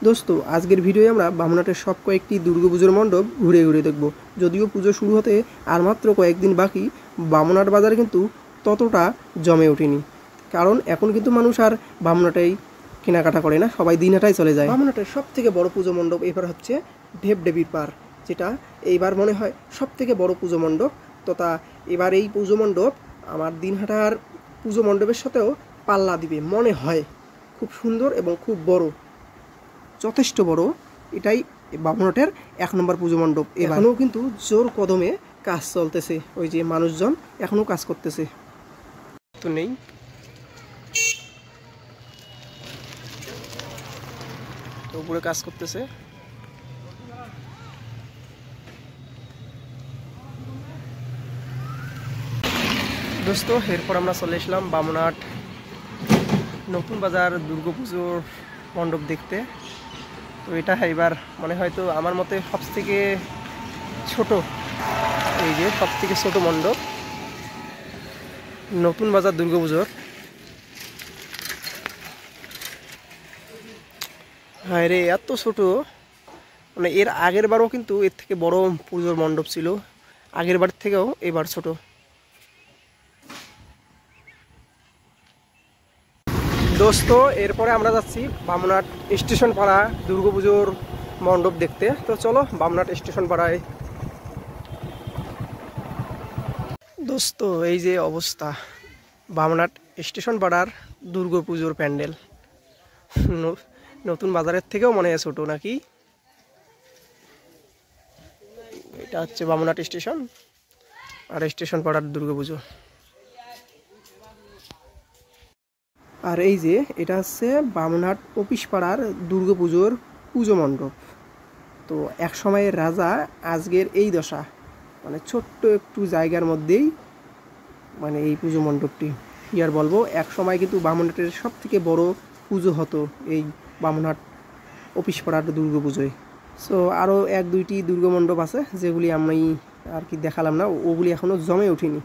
দোস্ত আজকের ভিডিওয়ে আমরা বামুনহাটের সব কয়েকটি দুর্গাপুজোর মণ্ডপ ঘুরে ঘুরে দেখব। যদিও পুজো শুরু হতে আর মাত্র কয়েকদিন বাকি, বামুনহাট বাজার কিন্তু ততটা জমে ওঠেনি। কারণ এখন কিন্তু মানুষ আর বামুনহাটেই কেনাকাটা করে না, সবাই দিনহাটায় চলে যায়। বামুনহাটের সব থেকে বড় পুজো মণ্ডপ এবার হচ্ছে ঢেপঢেপির পার, যেটা এইবার মনে হয় সব থেকে বড় পুজো মণ্ডপ। তথা এবার এই পুজো মণ্ডপ আমার দিনহাটার পুজো মণ্ডপের সাথেও পাল্লা দিবে মনে হয়। খুব সুন্দর এবং খুব বড়, যথেষ্ট বড়। এটাই বামুনহাটের 1 নম্বর পুজো মণ্ডপ। এখনও কিন্তু জোর কদমে কাজ চলতেছে, ওই যে মানুষজন এখনও কাজ করতেছে তো নেই। তো উপরে কাজ করতেছে। দোস্ত এরপর আমরা চলে এসলাম বামুনহাট নতুন বাজার দুর্গাপুজোর মণ্ডপ দেখতে। তো এটা এবার মনে হয় তো আমার মতে সবথেকে ছোট, এই যে সবথেকে ছোট মণ্ডপ নতুন বাজার দুর্গাপুজোর। হ্যাঁ রে, এত ছোট, মানে এর আগের বারও কিন্তু এর থেকে বড় পুজোর মণ্ডপ ছিল, আগের বার থেকেও এবার ছোট। দোস্ত এরপরে আমরা যাচ্ছি বামুনহাট স্টেশন পাড়া দুর্গাপুজোর মণ্ডপ দেখতে। তো চলো বামুনহাট স্টেশন পাড়ায়। দোস্ত এই যে অবস্থা বামুনহাট স্টেশন পাড়ার দুর্গাপুজোর প্যান্ডেল, নতুন বাজারের থেকেও মনে হয় ছোটো নাকি। এটা হচ্ছে বামুনহাট স্টেশন আর স্টেশন পাড়ার দুর্গাপুজো। আর এই যে এটা হচ্ছে বামুনহাট অফিস পাড়ার দুর্গাপুজোর পুজো মণ্ডপ। তো এক সময়ের রাজা আজকের এই দশা, মানে ছোট্ট একটু জায়গার মধ্যেই মানে এই পুজো মণ্ডপটি। কি আর বলবো, এক সময় কিন্তু বামুনহাটের সব থেকে বড় পুজো হতো এই বামুনহাট অফিস পাড়ার দুর্গাপুজোয়। সো আরও 1-2টি দুর্গা মণ্ডপ আছে যেগুলি আমি আর কি দেখালাম না, ওগুলি এখনও জমে ওঠেনি।